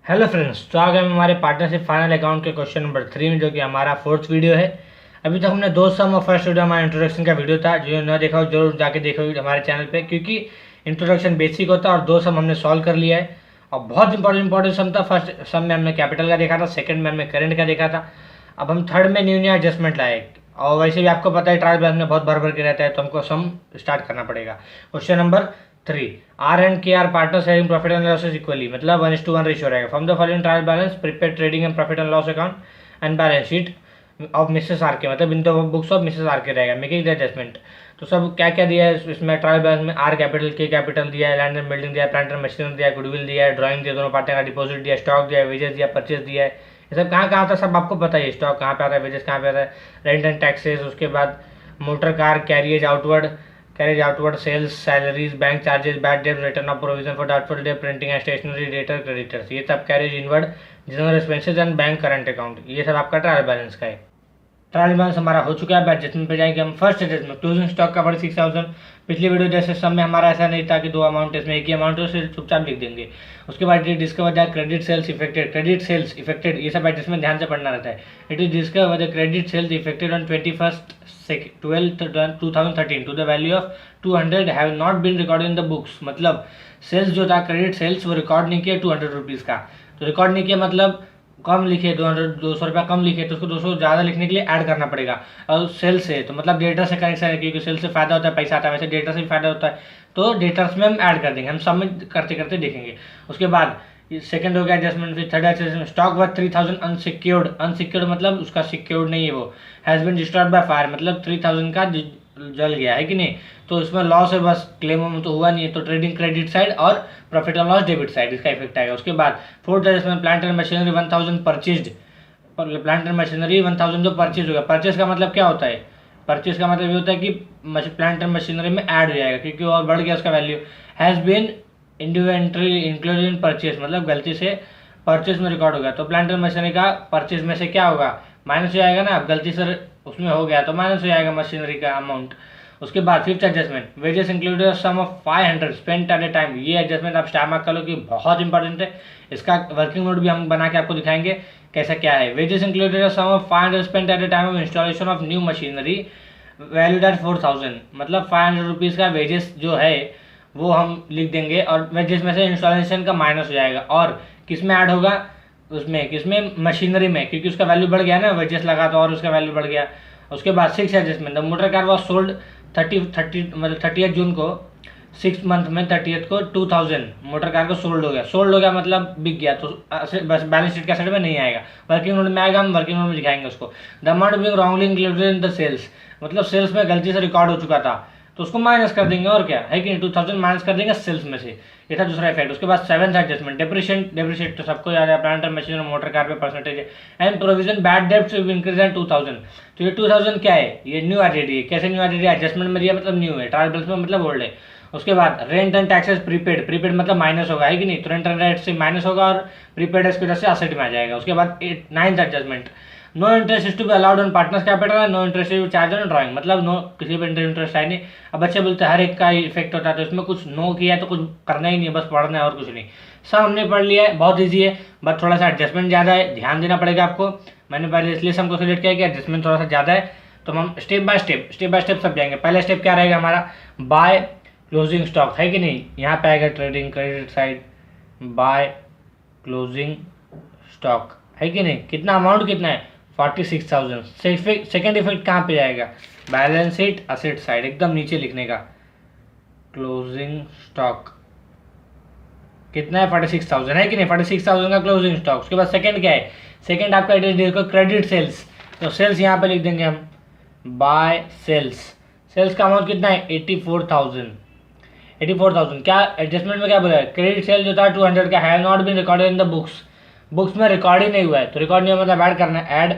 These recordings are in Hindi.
हेलो फ्रेंड्स, तो आ गए हम हमारे पार्टनरशिप फाइनल अकाउंट के क्वेश्चन नंबर 3 में, जो कि हमारा फोर्थ वीडियो है। अभी तक हमने दो सम और फर्स्ट वीडियो हमारा इंट्रोडक्शन का वीडियो था, जो न देखा हो जरूर जाके देखो हमारे चैनल पे, क्योंकि इंट्रोडक्शन बेसिक होता है और दो सम हमने सॉल्व कर लिया है और बहुत इंपॉर्टेंट सम था। फर्स्ट सम में हमने कैपिटल का देखा था, सेकंड में हमने करंट का देखा था। अब हम थर्ड में न्यू एडजस्टमेंट लाए, और वैसे भी आपको पता है ट्रायल बैलेंस में बहुत भर के रहता है, तो हमको सम स्टार्ट करना पड़ेगा। Question number 3, R and K are partners having profit and losses equally, मतलब 1:1 रेशियो रहेगा। From the following trial balance prepare trading and profit and loss account and balance sheet of Mrs R K, मतलब in the books of Mrs R K रहेगा। मेकिंग द एडजस्टमेंट, तो सब क्या क्या दिया है इसमें ट्रायल बैलेंस में। आर कैपिटल, के कैपिटल दिया है, लैंड एंड बिल्डिंग दिया है, प्लांट एंड मशीनरी दिया है, गुडविल दिया है, ड्राइंग दिया, दोनों पार्टनर का डिपॉजिट दिया है, स्टॉक दिया है, वेजेस दिया, परचेज दिया है। ये सब कहाँ कहाँ आता है सब आपको पता है। स्टॉक कहाँ पे आता है, वेजेस कहाँ पे आता है, रेंट एंड टैक्सेस, उसके बाद motor car carriage outward sales, salaries, bank charges, bad debt, written off provision for doubtful debt, printing and stationery, debtor, creditors, ये सब carriage inward, general expenses and bank current account, ये सब आपका ट्रायल बैलेंस का है। ट्रायल बैलेंस हमारा हो चुका है। एडजस्टमेंट पे जाएंगे हम। फर्स्ट एडजस्टमेंट, क्लोजिंग स्टॉक का 46,000। पिछली वीडियो जैसे सब में हमारा ऐसा नहीं था कि दो अमाउंट है, इसमें एक ही अमाउंट है, उसे चुपचाप लिख देंगे। उसके बाद discover that credit sales effected, ये सब एडजस्टमेंट ध्यान से पढ़ना रहता है। It is discover the credit sales effected on 21/12/2013 to the value of 200 have not been recorded in the books, मतलब सेल्स जो था क्रेडिट सेल्स वो रिकॉर्ड नहीं किया 200 रुपीज़ का। तो रिकॉर्ड नहीं किया मतलब कम लिखे, 200 रुपया कम लिखे, तो उसको 200 ज़्यादा लिखने के लिए ऐड करना पड़ेगा। और सेल से तो मतलब डेटा से कनेक्शन है, क्योंकि सेल से फायदा होता है, पैसा आता है, वैसे डेटा से भी फायदा होता है, तो डेटर्स में हम ऐड कर देंगे। हम सबमिट करते करते देखेंगे। उसके बाद सेकंड हो गया एडजस्टमेंट। फिर third adjustment, stock worth 3000 unsecured मतलब उसका सिक्योर्ड नहीं है, वो has been destroyed by fire, मतलब 3000 का जल गया है कि नहीं, तो इसमें लॉस है, बस क्लेम तो हुआ नहीं है। तो ट्रेडिंग क्रेडिट साइड और profit and loss debit side, इसका इफेक्ट आएगा। उसके बाद fourth adjustment, plant and machinery 1000 purchased, plant and machinery 1000 जो परचेज होगा। परचेज का मतलब क्या होता है, परचेज का मतलब ये होता है कि प्लांट एंड मशीनरी में ऐड हो जाएगा, क्योंकि और बढ़ गया उसका value. Has been inventory included in purchase, मतलब गलती से परचेज में रिकॉर्ड होगा, तो प्लांट एंड मशीनरी का परचेज में से क्या होगा, माइनस हो जाएगा ना, गलती से उसमें हो गया तो माइनस हो जाएगा मशीनरी का अमाउंट। उसके बाद fifth adjustment, wages included sum of 500 spent at a time, ये एडजस्टमेंट आप स्टार मार्क कर लो कि बहुत इंपॉर्टेंट है। इसका वर्किंग नोट भी हम बना के आपको दिखाएंगे कैसा क्या है। Wages included sum of 500 spent at a time of installation of new machinery valued at 4000, मतलब 500 रुपीज़ का वेजेस जो है वो हम लिख देंगे, और वेजेस में से इंस्टॉलेशन का माइनस हो जाएगा। और किस में ऐड होगा, उसमें किसमें, मशीनरी में, क्योंकि उसका वैल्यू बढ़ गया ना, वेजेस लगा तो और उसका वैल्यू बढ़ गया। उसके बाद six adjustment, the motor car was sold 30 जून को, 6 मंथ में 30 को 2000 मोटर कार को सोल्ड हो गया मतलब बिक गया, तो बस बैलेंस शीट का साइड में नहीं आएगा, वर्किंग नोट में आएगा, हम वर्किंग नोट में दिखाएंगे उसको। The amount being wrongly included in the sales, मतलब सेल्स में गलती से रिकॉर्ड हो चुका था, तो उसको माइनस कर देंगे, और क्या है कि 2000 माइनस कर देंगे सेल्स में से। ये था दूसरा इफेक्ट। उसके बाद सेवंथ एडजस्टमेंट, डेप्रिशिएट तो सबको याद है, प्लांट एंड मशीन और मोटर कार पे परसेंटेज है। And provision bad debts increase and 2000, तो ये 2000 क्या है, ये न्यू आइडेंटिटी है। कैसे न्यू आइडेंटिटी, एडजस्टमेंट में दिया मतलब न्यू है, ट्रायल बैलेंस में मतलब ओल्ड है। उसके बाद रेंट एंड टैक्सेस प्रीपेड मतलब माइनस होगा, है कि नहीं, तो रेंट एंड टैक्स से माइनस होगा और प्रीपेड इसकी वजह से असेट में आ जाएगा। उसके बाद ninth adjustment, no interest is to be allowed on partners capital, no interest is charge on drawing, मतलब नो, किसी पर इंटरेस्ट है नहीं। अब बच्चे बोलते हैं हर एक का इफेक्ट होता है, तो इसमें कुछ नो किया है तो कुछ करना ही नहीं है, बस पढ़ना है और कुछ नहीं। सब हमने पढ़ लिया है, बहुत ईजी है, बट थोड़ा सा एडजस्टमेंट ज़्यादा है, ध्यान देना पड़ेगा आपको। मैंने पहले इसलिए हमको सिलेक्ट किया कि एडजस्टमेंट थोड़ा सा ज़्यादा है, तो हम स्टेप बाय स्टेप सब जाएंगे। पहला स्टेप क्या रहेगा हमारा, बाय क्लोजिंग स्टॉक, है कि नहीं, यहाँ पे आएगा trading credit side, by closing stock, है कि नहीं, कितना अमाउंट कितना है 46,000। सेकेंड इफेक्ट कहाँ पे जाएगा, बैलेंस शीट असेट साइड, एकदम नीचे लिखने का, क्लोजिंग स्टॉक कितना है 46,000, है कि नहीं, 46,000 का क्लोजिंग स्टॉक। उसके बाद सेकंड क्या है, सेकंड आपका एड्रेस क्रेडिट सेल्स, तो सेल्स यहाँ पे लिख देंगे हम, बाय सेल्स का अमाउंट कितना है 84,000। क्या एडजस्टमेंट में क्या बोला है, क्रेडिट सेल जो था 200 का, have not been recorded in the books में रिकॉर्ड ही नहीं हुआ है, तो रिकॉर्ड नहीं हुआ मतलब ऐड करना है, ऐड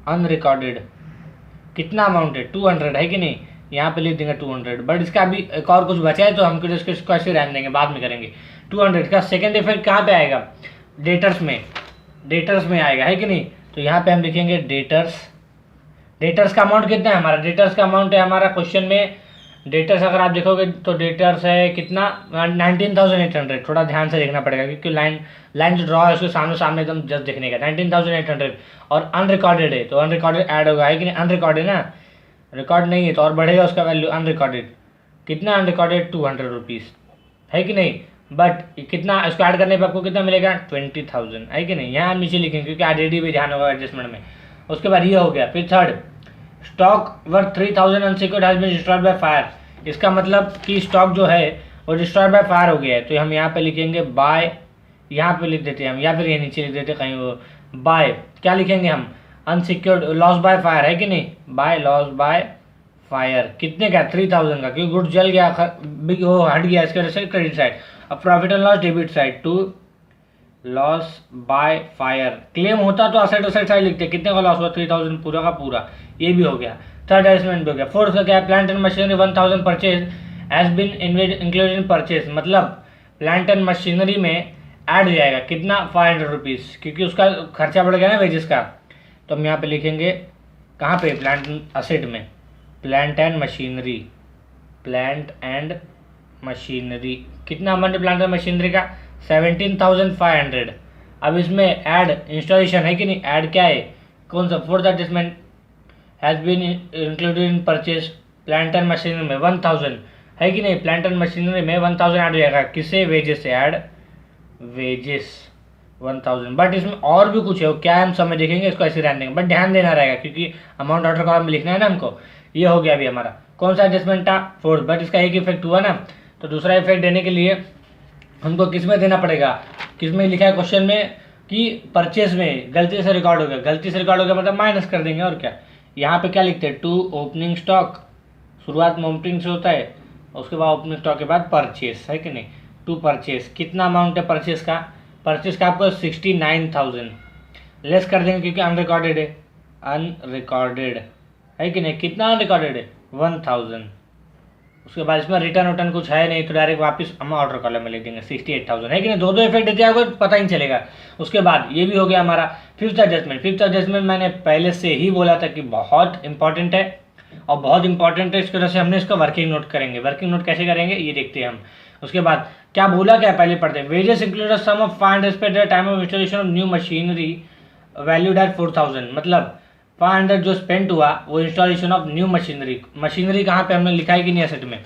अनरिकॉर्डेड, कितना अमाउंट है 200, है कि नहीं, यहाँ पे लिख देंगे 200। बट इसका अभी एक और कुछ बचा है तो हमको इसको ऐसे रहने देंगे, बाद में करेंगे। 200 का सेकंड इफेक्ट कहाँ पे आएगा, डेटर्स में आएगा, है कि नहीं, तो यहाँ पे हम लिखेंगे डेटर्स का अमाउंट कितना है हमारा, डेटर्स का अमाउंट है हमारा क्वेश्चन में डेटर्स अगर आप देखोगे तो डेटर्स है कितना 19,800, थोड़ा ध्यान से देखना पड़ेगा क्योंकि लाइन जो ड्रॉ है उसके सामने सामने एकदम जस्ट देखने का 19,800, और अनरिकॉर्डेड है तो अनरिकॉर्डेड ऐड होगा है कि नहीं, अनरिकॉर्डेड ना, रिकॉर्ड नहीं है तो और बढ़ेगा उसका वैल्यू, अनरिकॉर्डेड कितना, अनरिकॉर्डेड 200 रुपीज़ है कि नहीं, बट कितना इसको ऐड करने पर आपको कितना मिलेगा 20,000 है कि नहीं, यहाँ नीचे लिखेंगे क्योंकि आईडी भी ध्यान होगा एडजस्टमेंट में। उसके बाद ये हो गया। फिर third, stock worth 3,000 unsecured has been destroyed by fire. इसका मतलब कि स्टॉक जो है वो डिस्ट्रॉयड बाय फायर हो गया है, तो हम यहाँ पे लिखेंगे बाय, यहाँ पे लिख देते हैं हम, या फिर ये नीचे लिख देते हैं कहीं, वो बाय क्या लिखेंगे हम, अनसिक्योर्ड लॉस बाय फायर है कि नहीं, बाय लॉस बाय फायर कितने का 3,000 का, क्योंकि गुड जल गया, वो हट गया, इसके वजह से क्रेडिट साइड। अब profit and loss debit side to loss by fire, claim होता तो असेट असेट साइड लिखते, कितने का लॉस हुआ 3,000 पूरा का पूरा, ये भी हो गया। थर्ड एडजस्टमेंट भी हो गया। फोर्थ का क्या है, plant and machinery 1,000 purchase has been included in purchase, मतलब प्लांट एंड मशीनरी में ऐड हो जाएगा कितना 500 रुपीज़, क्योंकि उसका खर्चा बढ़ गया ना वेजेस का, तो हम यहाँ पे लिखेंगे कहाँ पे, प्लांट असेट में, plant and machinery, plant and machinery कितना अमाउंट प्लांट एंड मशीनरी का 17,500। अब इसमें ऐड इंस्टॉलेशन है कि नहीं, ऐड क्या है, कौन सा, fourth adjustment has been included in purchase plant and machinery में 1,000 है कि नहीं, प्लांट एंड मशीनरी में 1,000 ऐड हो जाएगा, किससे, वेजेस से, ऐड वेजेस 1,000। बट इसमें और भी कुछ है, वो क्या है हम समय देखेंगे, इसको ऐसे रहने देंगे, बट ध्यान देना रहेगा क्योंकि अमाउंट ऑर्डर कॉलम में लिखना है ना हमको। ये हो गया अभी हमारा कौन सा एडजस्टमेंट था, फोर्थ, बट इसका एक इफेक्ट हुआ ना, तो दूसरा इफेक्ट देने के लिए हमको किस में देना पड़ेगा, किस में लिखा है क्वेश्चन में कि परचेज में गलती से रिकॉर्ड हो गया, गलती से रिकॉर्ड हो गया मतलब माइनस कर देंगे, और क्या, यहाँ पे क्या लिखते हैं, टू ओपनिंग स्टॉक, शुरुआत में ओपनिंग से होता है, उसके बाद ओपनिंग स्टॉक के बाद परचेस है कि नहीं, टू परचेस कितना अमाउंट है परचेस का, परचेस का आपको 69,000 लेस कर देंगे क्योंकि अनरिकॉर्डेड है, अनरिकॉर्डेड है कि नहीं, कितना अनरिकॉर्डेड है 1,000। उसके बाद इसमें रिटर्न उटर्न कुछ है नहीं तो डायरेक्ट वापस हम ऑर्डर कॉलम में लिख देंगे 68,000 है कि नहीं, दो दो इफेक्ट देते आपको पता ही नहीं चलेगा। उसके बाद ये भी हो गया हमारा फिफ्थ एडजस्टमेंट। फिफ्थ एडजस्टमेंट मैंने पहले से ही बोला था कि बहुत इंपॉर्टेंट है और बहुत इंपॉर्टेंट है, इसकी वजह से हमने इसका वर्किंग नोट करेंगे। वर्किंग नोट कैसे करेंगे ये देखते हैं हम। उसके बाद क्या बोला, क्या पहले पढ़ते हैं, wages include sum of 500 paid time of installation of new machinery valued at 4,000, मतलब 500 जो स्पेंड हुआ वो installation of new machinery. Machinery कहाँ पे हमने लिखा है कि नहीं एसेट में,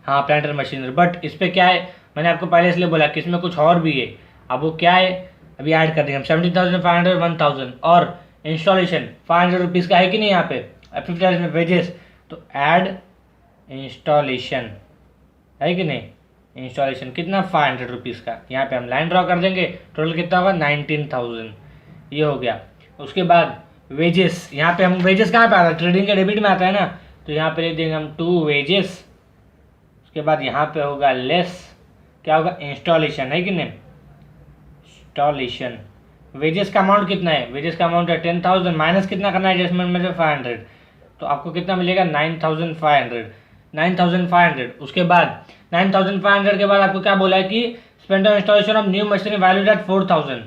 हाँ प्लांट एंड मशीनरी, बट इस पर क्या है मैंने आपको पहले इसलिए बोला कि इसमें कुछ और भी है, अब वो क्या है अभी ऐड कर देंगे हम 70,500 1,000 और इंस्टॉलेशन 500 रुपीज़ का है कि नहीं यहाँ पे 50 में वेजेस, तो ऐड इंस्टॉलेशन है कि नहीं, इंस्टॉलेशन कितना 500 रुपीज़ का, यहाँ पे हम लाइन ड्रॉ कर देंगे, टोटल कितना होगा 19,000, ये हो गया। उसके बाद वेजेस, यहाँ पे हम वेजेस कहाँ पे आता है, ट्रेडिंग के डेबिट में आता है ना, तो यहाँ पे लिख देंगे हम टू वेजेस। उसके बाद यहाँ पे होगा लेस, क्या होगा इंस्टॉलेशन है कि नहीं, इंस्टॉलेशन। वेजेस का अमाउंट कितना है, वेजेस का अमाउंट है 10,000, माइनस कितना करना है एडजस्टमेंट में से 500, तो आपको कितना मिलेगा 9,500, 9,500। उसके बाद 9,500 के बाद आपको क्या बोला है कि spend on installation of new machinery valued at 4,000,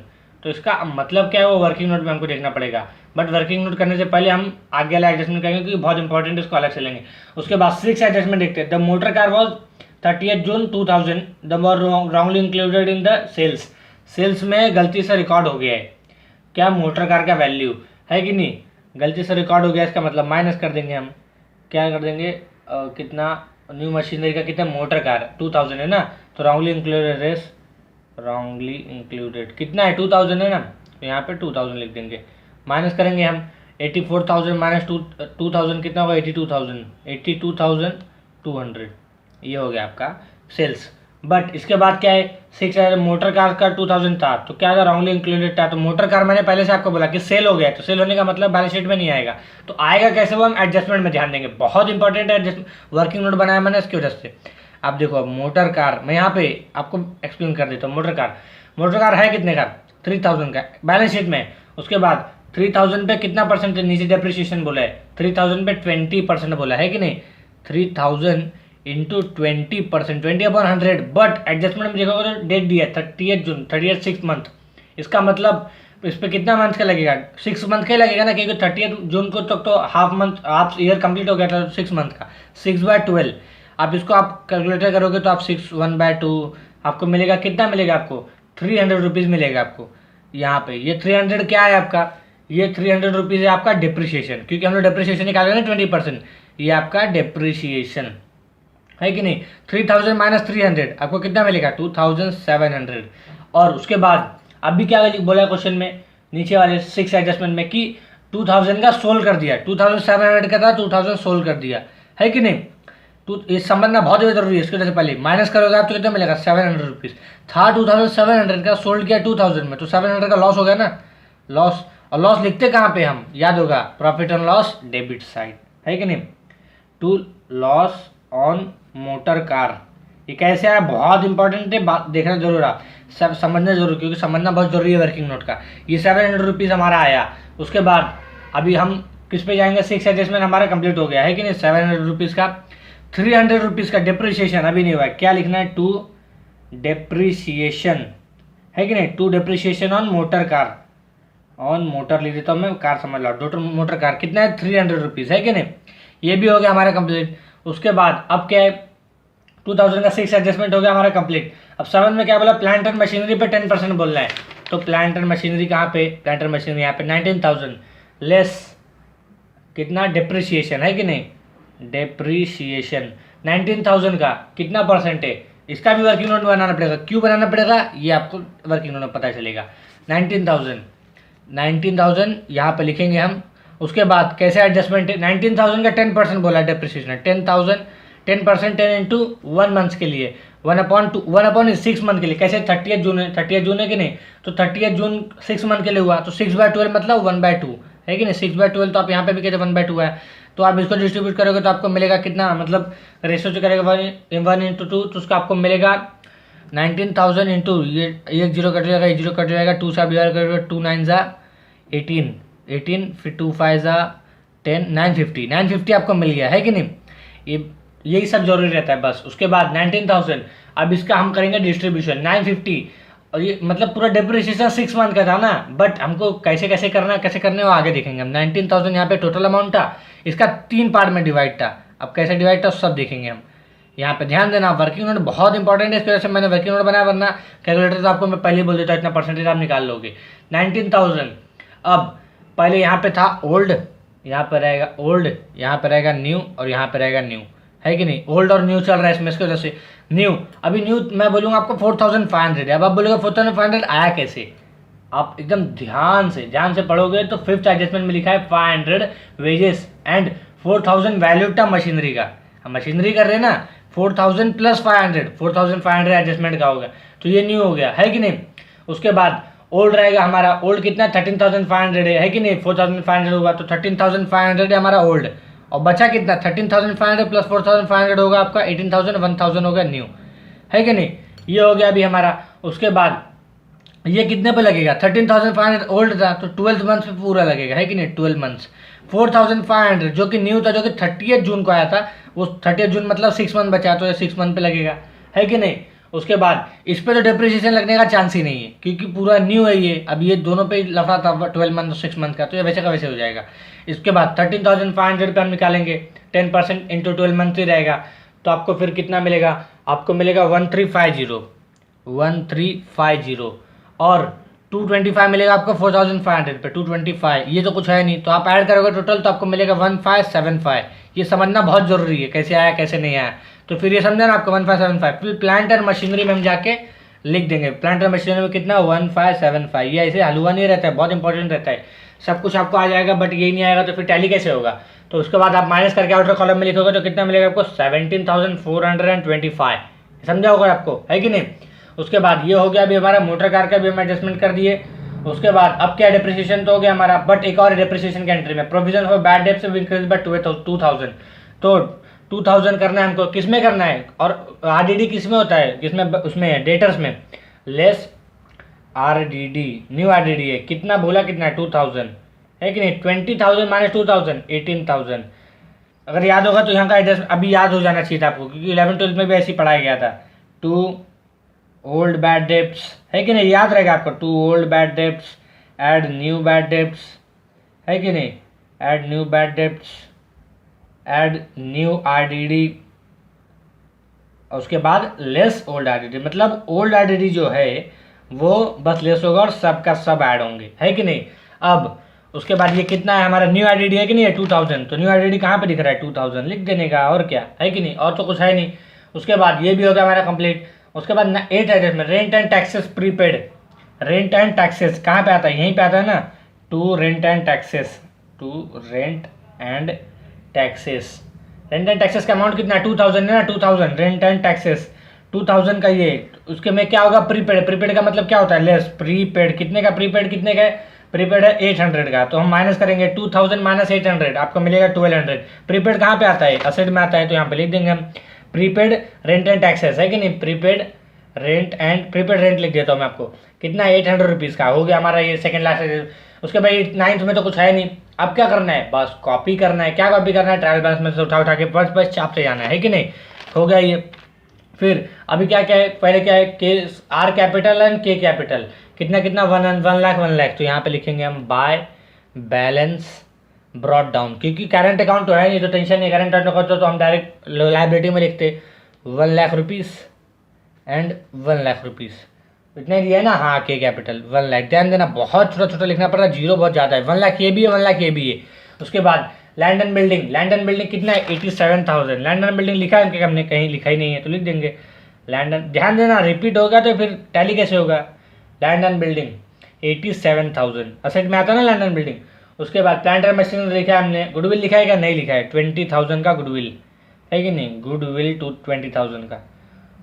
तो इसका मतलब क्या है वो वर्किंग नोट में हमको देखना पड़ेगा, बट वर्किंग नोट करने से पहले हम आगे वाला एडजस्टमेंट करेंगे क्योंकि बहुत इंपॉर्टेंट है, इसको अलग से लेंगे। उसके बाद सिक्स एडजस्टमेंट देखते हैं। The motor car was 30 June 2000 the were wrongly included in the sales, sales में गलती से रिकॉर्ड हो गया है क्या मोटर कार का वैल्यू है कि नहीं, गलती से रिकॉर्ड हो गया, इसका मतलब माइनस कर देंगे हम, क्या कर देंगे कितना न्यू मशीनरी का कितना मोटर कार 2000 है ना, तो रॉन्गली इंक्लूडेड रेस, रॉन्गली इंक्लूडेड कितना है 2000 है ना, तो यहाँ पे 2000 लिख देंगे, माइनस करेंगे हम 84,000 माइनस 2,000 कितना होगा 82,000, 82,200, ये हो गया आपका सेल्स। बट इसके बाद क्या है 6 मोटर कार का 2000 था, तो क्या था रॉन्गली इंक्लूडेड था, तो मोटर कार मैंने पहले से आपको बोला कि सेल हो गया, तो सेल होने का मतलब बैलेंस शीट में नहीं आएगा, तो आएगा कैसे वो हम एडजस्टमेंट में ध्यान देंगे, बहुत इंपॉर्टेंट है एडजस्टमेंट, वर्किंग नोट बनाया मैंने इसकी वजह से। आप देखो अब मोटर कार मैं यहाँ पे आपको एक्सप्लेन कर देता हूँ। मोटर कार है कितने का 3,000 का बैलेंस शीट में। उसके बाद 3,000 पे कितना परसेंट नीचे डेप्रिसिएशन बोला है, 3,000 पे 20% बोला है कि नहीं, 3,000 इंटू 20%, 20/100, बट एडजस्टमेंट में देखोगे तो डेट दिया है 30 जून, 30 6 मंथ, इसका मतलब इस पर कितना मंथ का लगेगा 6 मंथ का ही लगेगा ना, क्योंकि 30 जून को तक तो हाफ ईयर कंप्लीट हो गया था 6 मंथ का, 6/12 आप इसको आप कैलकुलेटर करोगे तो आप 6 1/2 आपको मिलेगा, कितना मिलेगा आपको 300 रुपीज़ मिलेगा आपको यहाँ पे। ये 300 क्या है आपका, ये 300 रुपीज़ है आपका डिप्रिशिएशन, क्योंकि हम लोग डिप्रिशिएशन निकालेंगे ना 20%, ये आपका डिप्रिशिएशन है कि नहीं। 3000 माइनस 300 आपको कितना मिलेगा 2700। और उसके बाद अभी क्या बोला क्वेश्चन में नीचे वाले 6 एडजस्टमेंट में कि 2000 का सोल्व कर दिया, 2700 का था 2000 सोल्व कर दिया, है कि नहीं। तो ये समझना बहुत जरूरी है। इसके वजह से पहले माइनस करोगे आप तो कितना मिलेगा 700 रुपीज़ था। 2700 का सोल्ड किया 2000 में, तो 700 का लॉस हो गया ना, लॉस। और लॉस लिखते कहाँ पे हम, याद होगा profit and loss debit side, है कि नहीं। To loss on motor car, ये कैसे आया बहुत इंपॉर्टेंट है, बात देखना जरूर, आप सब समझना जरूर, क्योंकि समझना बहुत जरूरी है वर्किंग नोट का। ये 700 रुपीज़ हमारा आया। उसके बाद अभी हम किस पे जाएंगे, 6 एडजस्टमेंट हमारा कंप्लीट हो गया है कि नहीं। 700 रुपीज़ का 300 रुपीज़ का डिप्रिसिएशन अभी नहीं हुआ है, क्या लिखना है टू डिप्रिसिएशन, है कि नहीं। To depreciation on motor car, on motor लिख देता हूँ मैं, कार समझ लो, टोटल मोटर कार कितना है 300 रुपीज़, है कि नहीं। ये भी हो गया हमारा कंप्लीट। उसके बाद अब क्या है 2000 का 6 एडजस्टमेंट हो गया हमारा कंप्लीट। अब 7 में क्या बोला, प्लांट एंड मशीनरी पे 10% बोलना है। तो प्लांट एंड मशीनरी कहाँ पे, प्लांट एंड मशीनरी यहाँ पे 19,000 लेस कितना डिप्रिसिएशन, है कि नहीं। डिप्रिसिएशन 19,000 का कितना परसेंट है, इसका भी वर्किंग नोट बनाना पड़ेगा। क्यों बनाना पड़ेगा ये आपको वर्किंग नोट में पता चलेगा। 19,000 यहाँ पे लिखेंगे हम। उसके बाद कैसे एडजस्टमेंट है, 19,000 का 10% बोला डिप्रिसिएशन, 10,000 10% 10 इंटू 1 मंथ के लिए 1/6 मंथ के लिए। कैसे 30 जून है, 30 जून है कि नहीं, तो 30 जून 6 मंथ के लिए हुआ, तो 6/12 मतलब 1/2 है कि नहीं। 6/12 तो आप यहाँ पे भी कहते 1/2 है। तो आप इसको डिस्ट्रीब्यूट करोगे तो आपको मिलेगा कितना, मतलब रेशियो से करेगा 1:2, तो उसका आपको मिलेगा 19,000 इंटू ये एक जीरो कट जाएगा, एक जीरो कट जाएगा, 2 से डिवाइड करोगे, 2 9 ज़ा 18, फिर 2 5 ज़ा 10, 950 आपको मिल गया, है कि नहीं। यही सब जरूरी रहता है बस। उसके बाद 19,000 अब इसका हम करेंगे डिस्ट्रीब्यूशन 950, और ये मतलब पूरा डिप्रिसिएशन 6 मंथ का था ना, बट हमको कैसे कैसे करना, कैसे करने वो आगे देखेंगे हम। 19,000 यहाँ पे टोटल अमाउंट था, इसका 3 पार्ट में डिवाइड था। अब कैसे डिवाइड था सब देखेंगे हम। यहाँ पे ध्यान देना, वर्किंग नोट बहुत इंपॉर्टेंट है, इस वजह से मैंने वर्किंग नोट बनाया, वरना कैलकुलेटर तो आपको मैं पहले ही बोल देता इतना परसेंटेज आप निकाल लोगे। 19,000 अब पहले यहाँ पे था ओल्ड, यहाँ पर रहेगा ओल्ड, यहाँ पर रहेगा न्यू, और यहाँ पर रहेगा न्यू, है कि नहीं। ओल्ड और न्यू चल रहा है इसमें, इसकी वजह से न्यू। अभी न्यू मैं बोलूँगा आपको 4,500 है। अब आप बोलोगे 4,500 आया कैसे, आप एकदम ध्यान से पढ़ोगे तो 5th एडजस्टमेंट में लिखा है 500 wages and 4,000 value term machinery का। हम मशीनरी कर रहे हैं ना, 4,000 प्लस 500, 4,500 एडजस्टमेंट का होगा, तो ये न्यू हो गया, है कि नहीं। उसके बाद ओल्ड रहेगा हमारा, ओल्ड कितना 13,500 है कि नहीं। 4,500 होगा तो 13,500 है हमारा ओल्ड, और बचा कितना 13,500 प्लस 4,500 होगा आपका 18,000, 1,000 होगा न्यू, है कि नहीं। ये हो गया अभी हमारा। उसके बाद ये कितने पे लगेगा, 13,500 ओल्ड था तो 12 मंथ्स पे पूरा लगेगा, है कि नहीं, 12 मंथ्स। 4,500 जो कि न्यू था, जो कि 30 जून को आया था, वो 30 जून मतलब 6 मंथ बचा, तो ये 6 मंथ पे लगेगा, है कि नहीं। उसके बाद इस पे तो डिप्रिसिएशन लगने का चांस ही नहीं है, क्योंकि पूरा न्यू है ये। अब ये दोनों पे लफड़ा था 12 मंथ और 6 मंथ का, तो ये वैसे का वैसे हो जाएगा। इसके बाद 13,500 पे हम निकालेंगे, 10% इंटू 12 मंथ ही रहेगा, तो आपको फिर कितना मिलेगा, आपको मिलेगा 1350, और 225 मिलेगा आपको 4,500 पे, 225 ये तो कुछ है नहीं, तो आप ऐड करोगे टोटल तो आपको मिलेगा 1575। ये समझना बहुत जरूरी है कैसे आया कैसे नहीं आया, तो फिर ये समझा ना आपको 1575। फिर प्लांट एंड मशीनरी में हम जाके लिख देंगे, प्लांट एंड मशीनरी में कितना 1575। ये ऐसे हलवा नहीं रहता है, बहुत इंपॉर्टेंट रहता है। सब कुछ आपको आ जाएगा बट यही नहीं आएगा तो फिर टैली कैसे होगा। तो उसके बाद आप माइनस करके आउटर कॉलम में लिखोगे तो कितना मिलेगा आपको 17,425, समझा होगा आपको, है कि नहीं। उसके बाद ये हो गया अभी हमारा मोटर कार का भी हम एडजस्टमेंट कर दिए। उसके बाद अब क्या डिप्रिसिएशन तो हो गया हमारा, बट एक और डिप्रिसिएशन के एंट्री में provision for bad debts increase by 2,000। तो 2,000 करना है हमको, किस में करना है, और आरडीडी किस में होता है, किसमें, उसमें डेटर्स में, लेस आरडीडी, न्यू आरडीडी है, कितना बोला कितना है 2,000, है कि नहीं। 20,000 माइनस 2,000 18,000। अगर याद होगा तो यहाँ का एड्रेस अभी याद हो जाना चाहिए था आपको, क्योंकि 11th-12th में भी ऐसे ही पढ़ाया गया था। टू ओल्ड बैड डेब्ट्स, है कि नहीं, याद रहेगा आपको। To old bad debts add new bad debts, है कि नहीं, add new bad debts, add new RDD, और उसके बाद लेस ओल्ड आरडीडी, मतलब ओल्ड आरडीडी जो है वो बस लेस होगा और सब का सब ऐड होंगे, है कि नहीं। अब उसके बाद ये कितना है हमारा न्यू आरडीडी है कि नहीं है 2000, तो न्यू आरडीडी कहाँ पे दिख रहा है 2000 लिख देने का, और क्या है कि नहीं, और तो कुछ है नहीं। उसके बाद ये भी हो गया हमारा कंप्लीट। उसके बाद 8 एड्रेस में rent and taxes prepaid, rent and taxes कहाँ पे आता है, यहीं पे आता है ना, to rent and taxes, to rent and taxes. Rent and taxes का अमाउंट कितना है 2000 है ना, 2000 रेंट एंड टैक्सेस 2000 का ये। उसके में क्या होगा प्रीपेड, प्रीपेड का मतलब क्या होता है लेस, प्रीपेड कितने का, प्रीपेड कितने का है, प्रीपेड है 800 का, तो हम माइनस करेंगे 2000 माइनस 800 आपको मिलेगा 1200। प्रीपेड कहाँ पे आता है, असेट में आता है, तो यहाँ पे लिख देंगे हम प्रीपेड रेंट एंड टैक्सेस, है कि नहीं, prepaid rent and prepaid rent लिख देता हूँ मैं आपको, कितना 800 रुपीज़ का हो गया हमारा ये सेकंड लास्ट। उसके बाद 9th में तो कुछ है नहीं, अब क्या करना है, बस कॉपी करना है। क्या कॉपी करना है, ट्रायल बैलेंस में से उठा के बस बस छापते जाना है कि नहीं, हो गया ये। फिर अभी क्या क्या है, पहले क्या है के आर कैपिटल एंड के कैपिटल, कितना कितना 1 लाख, तो यहाँ पे लिखेंगे हम बाय बैलेंस ब्रॉड डाउन, क्योंकि करंट अकाउंट तो है नहीं तो टेंशन नहीं, करंट अकाउंट तो हम डायरेक्ट लाइबिलिटी में लिखते 1 lakh rupees and 1 lakh rupees, इतने दिया है ना, हाँ के कैपिटल 1 लाख, ध्यान देना बहुत छोटा छोटा लिखना पड़ता है, जीरो बहुत ज़्यादा है, 1 लाख ये भी है 1 लाख ये भी है। उसके बाद land and building, land and building कितना है 87,000, लैंड एंड बिल्डिंग लिखा है कि हमने कहीं लिखा ही नहीं है, तो लिख देंगे लैंड एंड, ध्यान देना रिपीट होगा तो फिर टैली कैसे होगा, लैंड एंड बिल्डिंग 87,000 असेट में आता है ना लैंड एंड बिल्डिंग। उसके बाद प्लांट एंड मशीनरी लिखा है हमने, गुडविल लिखा है क्या, नहीं लिखा है, 20,000 का गुडविल है कि नहीं, गुडविल 20,000 का।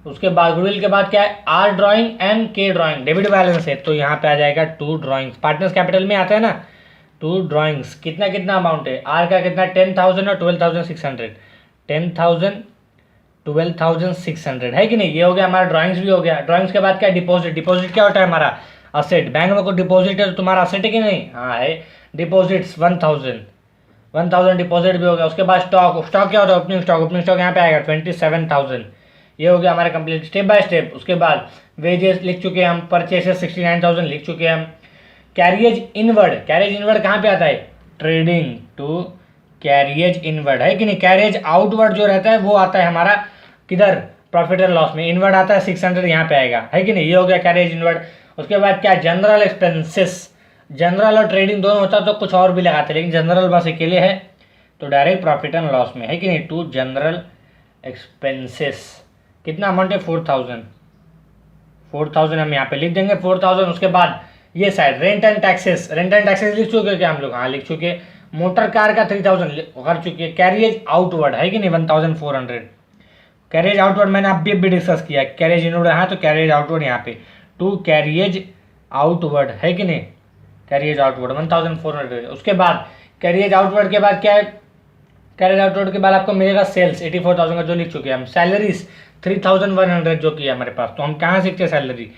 उसके बाद गुडविल के बाद क्या है आर ड्राइंग एंड के ड्राइंग, डेबिट बैलेंस है, तो यहाँ पे आ जाएगा 2 ड्राइंग्स, पार्टनर्स कैपिटल में आता है ना 2 ड्राइंग्स, कितना कितना अमाउंट है, आर का कितना 10,000 और 12,600, 10,000 12,600 है कि नहीं, ये हो गया हमारा ड्राइंग्स भी हो गया। ड्राइंग्स के बाद क्या डिपॉजिट, डिपॉजिट क्या होता है हमारा असेट, बैंक में कोई डिपॉजिट है तो तुम्हारा असेट है कि नहीं, हाँ है, डिपॉजिट्स 1,000 डिपॉजिट भी हो गया। उसके बाद स्टॉक, स्टॉक क्या होता है ओपनिंग स्टॉक, ओपनिंग स्टॉक यहाँ पे आएगा 27,000, ये हो गया हमारा कंप्लीट स्टेप बाय स्टेप। उसके बाद वेजेस लिख चुके हैं हम, परचेसेस 69,000 लिख चुके हैं हम। कैरियज इनवर्ड, कैरियज इनवर्ड कहाँ पे आता है, ट्रेडिंग टू कैरियज इनवर्ड, है कि नहीं। कैरियज आउटवर्ड जो रहता है वो आता है हमारा किधर, प्रॉफिट एंड लॉस में, इनवर्ड आता है 600 यहाँ पे आएगा, है कि नहीं, ये हो गया कैरियज इनवर्ड। उसके बाद क्या जनरल एक्सपेंसेस, जनरल और ट्रेडिंग दोनों होता तो कुछ और भी लगाते, लेकिन जनरल बस अकेले है तो डायरेक्ट प्रॉफिट एंड लॉस में, है कि नहीं, टू जनरल एक्सपेंसेस, कितना अमाउंट है 4,000 हम यहाँ पे लिख देंगे 4,000। उसके बाद ये side rent and taxes, rent and taxes लिख चुके क्या हम लोग, हाँ लिख चुके। मोटर कार का 3,000 कर चुके। कैरियज आउटवर्ड है कि नहीं 1,400, कैरियज आउटवर्ड मैंने अभी डिस्कस किया, कैरियज इनवर्ड हाँ तो कैरियज आउटवर्ड यहाँ पे टू कैरियज आउटवर्ड, है कि नहीं, कैरियज आउटवर्ड 1,400। उसके बाद कैरियज आउटवर्ड के बाद क्या है, कैरियज आउटवर्ड के बाद आपको मिलेगा सेल्स 84,000 का जो लिख चुके हैं हम। सैलरीज 3,100 जो कि है हमारे पास, तो हम कहाँ सीखते हैं सैलरी,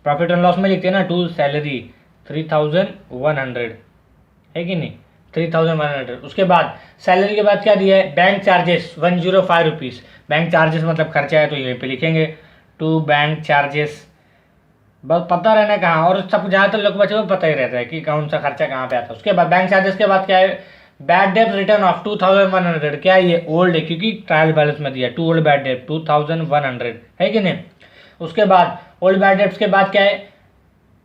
प्रॉफिट एंड लॉस में लिखते हैं ना, टू सैलरी 3,100, है कि नहीं 3,100। उसके बाद सैलरी के बाद क्या दिया है, bank charges 105 rupees, bank charges मतलब खर्चा है तो यहीं पे लिखेंगे टू बैंक चार्जेस, बस पता रहना कहाँ, और सब ज़्यादातर लोग बच्चों को पता ही रहता है कि कौन सा खर्चा कहाँ पे आता है। उसके बाद बैंक चार्जेस के बाद क्या है, बैड डेट रिटर्न ऑफ 2,100, क्या ये ओल्ड है क्योंकि ट्रायल बैलेंस में दिया, टू ओल्ड बैड डेट 2,100, है कि नहीं। उसके बाद ओल्ड बैड डेट्स के बाद क्या है,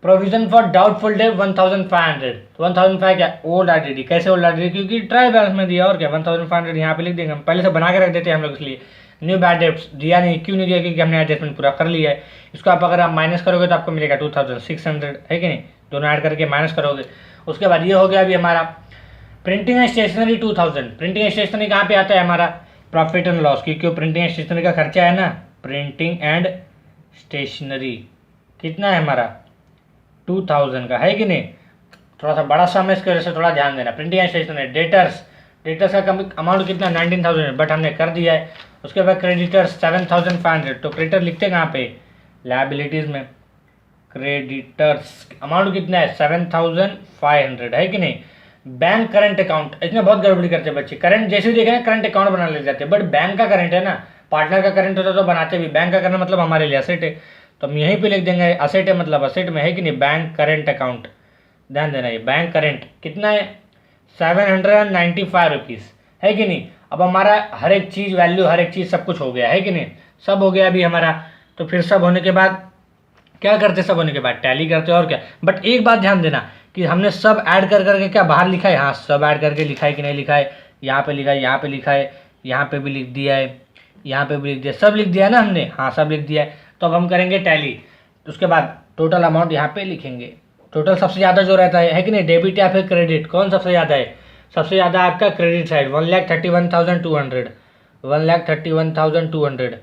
प्रोविजन फॉर डाउटफुल डेट 1,500, तो 1,500 क्या ओल्ड आरडीडी, कैसे ओल्ड आरडीडी क्योंकि ट्रायल बैलेंस में दिया, और क्या 1,500 यहाँ पे लिख देंगे, हम पहले से बना के रख देते हैं हम लोग इसलिए। न्यू बैड डेट्स दिया नहीं, क्यों नहीं दिया, क्योंकि हमने एडजस्टमेंट पूरा कर लिया है। इसको आप अगर आप माइनस करोगे तो आपको मिलेगा 2,600, है कि नहीं, दोनों ऐड करके माइनस करोगे। उसके बाद ये हो गया अभी हमारा printing and stationery 2,000, printing and stationery कहाँ पे आता है हमारा, प्रॉफिट एंड लॉस, क्योंकि प्रिंटिंग एंड स्टेशनरी का खर्चा है ना, प्रिंटिंग एंड स्टेशनरी कितना है हमारा 2,000 का, है कि नहीं। थोड़ा सा बड़ा सम है इसके वजह से थोड़ा ध्यान देना। Printing and stationery debtors, debtors का अमाउंट कितना 19,000 बट हमने कर दिया है। उसके बाद क्रेडिटर्स 7,500, तो क्रेडिटर लिखते कहाँ पे, लायबिलिटीज़ में, क्रेडिटर्स अमाउंट कितना है 7,500, है कि नहीं। बैंक करंट अकाउंट, इसमें बहुत गड़बड़ी करते हैं बच्चे, करंट जैसे ही देखे ना करंट अकाउंट बना ले जाते हैं, बट बैंक का करंट है ना, पार्टनर का करंट होता तो बनाते भी, बैंक का करंट मतलब हमारे लिए असेट है, तो हम यहीं पे लिख देंगे असेट है मतलब असेट में, है कि नहीं, बैंक करंट अकाउंट, ध्यान देना ये बैंक करंट कितना है 795 रुपीज़, है कि नहीं। अब हमारा हर एक चीज़ वैल्यू हर एक चीज़ सब कुछ हो गया, है कि नहीं, सब हो गया अभी हमारा। तो फिर सब होने के बाद क्या करते, सब होने के बाद टैली करते और क्या। बट एक बात ध्यान देना कि हमने सब ऐड कर करके क्या बाहर लिखा है, हाँ सब ऐड करके लिखा है कि नहीं लिखा है, यहाँ पे लिखा है, यहाँ पे लिखा है, यहाँ पे भी लिख दिया है, यहाँ पे भी लिख दिया, सब लिख दिया है ना हमने, हाँ सब लिख दिया है। तो अब हम करेंगे टैली, उसके बाद टोटल अमाउंट यहाँ पे लिखेंगे। टोटल सबसे ज़्यादा जो रहता है कि नहीं, डेबिट या फिर क्रेडिट, कौन सबसे ज़्यादा है, सबसे ज़्यादा आपका क्रेडिट साइड 1,31,200, 1,31,200,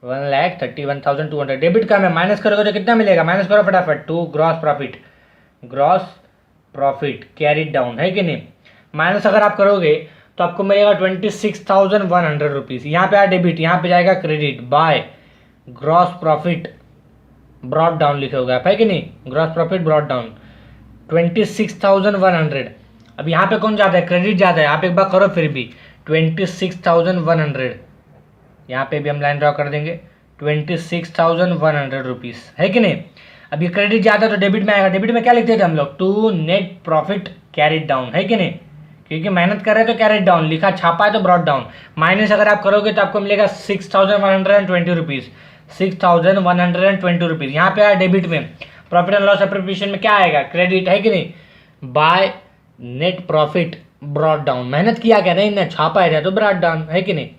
1,31,200। डेबिट का में माइनस करोगे तो कितना मिलेगा, माइनस करो फटाफट, 2 gross profit, gross profit carried down है कि नहीं। माइनस अगर आप करोगे तो आपको मिलेगा 26,100 रुपीज़। यहाँ पे आ डेबिट, यहाँ पे जाएगा credit, by gross profit brought down लिखे होगा आप, है कि नहीं, ग्रॉस प्रॉफिट ब्रॉड डाउन 26,100। अब यहाँ पे कौन ज़्यादा है, क्रेडिट ज़्यादा है। आप एक बार करो फिर भी 26,100, यहाँ पे भी हम लाइन ड्रॉ कर देंगे 26,100 रुपीज़, है कि नहीं। अब ये क्रेडिट ज़्यादा तो डेबिट में आएगा। डेबिट में क्या लिखते थे हम लोग, to net profit carried down, है कि नहीं, क्योंकि मेहनत कर रहे हैं तो कैरिड डाउन लिखा, छापा है तो ब्रॉड डाउन। माइनस अगर आप करोगे तो आपको मिलेगा 6,120 रुपीज़, 6,120 रुपीज़। यहाँ पे आया डेबिट में, प्रॉफिट एंड लॉस एप्रोप्रिएशन में क्या आएगा, क्रेडिट, है कि नहीं, by net profit brought down. मेहनत किया क्या, नहीं ना, छापा है तो ब्रॉड डाउन, है कि नहीं।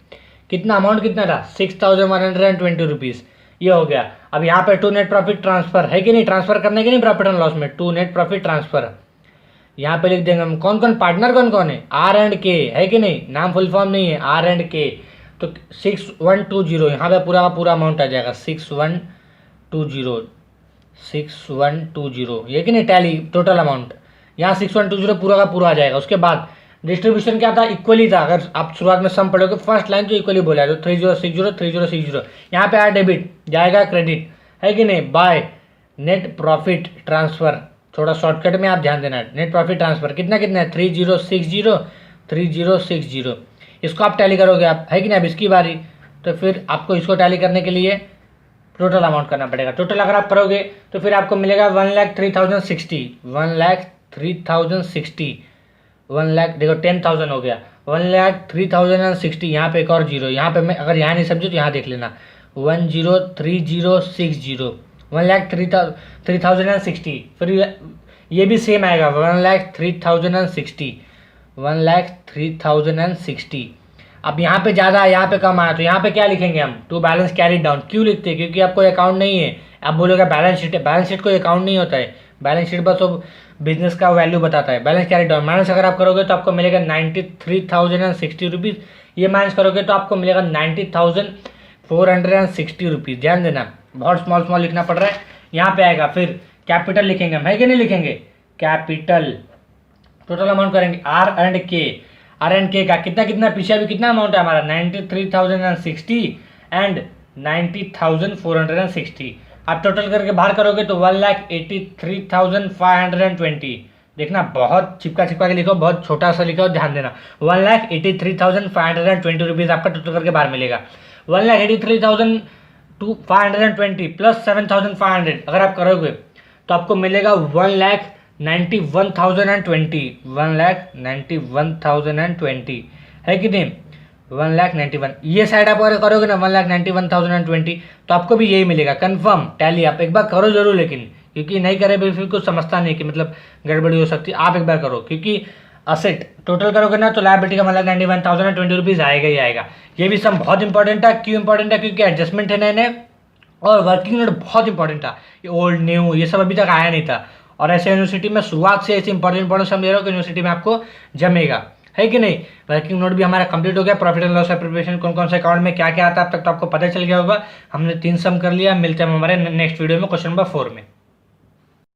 कितना अमाउंट कितना था, 6,120 रुपीज़, ये हो गया। अब यहाँ पे टू नेट प्रॉफिट ट्रांसफर, है कि नहीं, ट्रांसफर करने के नहीं प्रॉफिट एंड लॉस में, टू नेट प्रॉफिट ट्रांसफर। यहाँ पे लिख देंगे हम कौन कौन पार्टनर, कौन कौन है, आर एंड के, है कि नहीं, नाम फुल फॉर्म नहीं है, आर एंड के। तो 6120, यहाँ पे पूरा का पूरा अमाउंट आ जाएगा 6120, 6120, ये कि नहीं, टैली टोटल अमाउंट यहाँ 6120 पूरा का पूरा आ जाएगा। उसके बाद डिस्ट्रीब्यूशन क्या था, इक्वली था। अगर आप शुरुआत में सम पढ़ोगे फर्स्ट लाइन तो इक्वली बोला है, तो 3060 3060। यहाँ पे आया डेबिट, जाएगा क्रेडिट, है कि नहीं, बाय नेट प्रॉफिट ट्रांसफर। थोड़ा शॉर्टकट में आप ध्यान देना, नेट प्रॉफिट ट्रांसफर कितना कितना है, 3060 3060। इसको आप टैली करोगे आप, है कि नहीं। अब इसकी बारी, तो फिर आपको इसको टैली करने के लिए टोटल अमाउंट करना पड़ेगा। टोटल अगर आप करोगे तो फिर आपको मिलेगा 1,03,060, 1,03,060, 1 लाख, देखो 10,000 हो गया, 1,03,060। यहाँ पे एक और जीरो, यहाँ पे मैं अगर यहाँ नहीं समझे तो यहाँ देख लेना, 103060, 1,03,060। फिर ये भी सेम आएगा 1,03,060, 1,03,060। अब यहाँ पे ज़्यादा है, यहाँ पे कम आया, तो यहाँ पे क्या लिखेंगे हम, टू बैलेंस कैरी डाउन। क्यों लिखते हैं, क्योंकि आपको अकाउंट नहीं है। आप बोलोगे बैलेंस शीट है, बैलेंस शीट कोई अकाउंट नहीं होता है, बैलेंस शीट बस वो बिजनेस का वैल्यू बताता है। बैलेंस कैरी डाउन माइनस अगर आप करोगे तो आपको मिलेगा 93,060 रुपीज़। ये माइनस करोगे तो आपको मिलेगा 90,460 रुपीज़। ध्यान देना, बहुत स्मॉल स्मॉल लिखना पड़ रहा है। यहाँ पे आएगा फिर कैपिटल लिखेंगे हम, है कि नहीं लिखेंगे, कैपिटल। टोटल अमाउंट करेंगे are and K, are and के का कितना कितना, पीछे अभी कितना अमाउंट है हमारा 93,060 एंड 90,460। आप टोटल करके बाहर करोगे तो 1,83,520। देखना बहुत चिपका चिपका के लिखो, बहुत छोटा सा लिखो, ध्यान देना। 1,83,520 रुपीज़ आपका टोटल करके बाहर मिलेगा। 1,83,520 प्लस 7,500 अगर आप करोगे तो आपको मिलेगा 1,91,020, 1,91,020, है कि नहीं, 1,91,000। ये साइड आप अगर करोगे ना 1,91,020 तो आपको भी यही मिलेगा। कंफर्म टैली आप एक बार करो जरूर, लेकिन क्योंकि नहीं करे फिर कुछ समझता नहीं कि मतलब गड़बड़ी हो सकती है। आप एक बार करो, क्योंकि असेट टोटल करोगे ना तो लायबिलिटी का मतलब 91,020 रुपीज़ आएगा ही आएगा। ये भी सम बहुत इंपॉर्टेंट है। क्यों इंपॉर्टेंट है, क्योंकि एडजस्टमेंट है नए नए, और वर्किंग नोट बहुत इंपॉर्टेंट था। ये ओल्ड न्यू ये सब अभी तक आया नहीं था, और ऐसे यूनिवर्सिटी में शुरुआत से ऐसे इंपॉर्टेंट सम दे रहा हूँ कि यूनिवर्सिटी में आपको जमेगा, है कि नहीं। वर्किंग नोट भी हमारा कंप्लीट हो गया। प्रॉफिट एंड लॉस प्रिपरेशन कौन कौन से अकाउंट में क्या क्या आता है अब तक तो आपको पता चल गया होगा। हमने 3 सम कर लिया। मिलते हैं हमारे नेक्स्ट वीडियो में क्वेश्चन नंबर 4 में।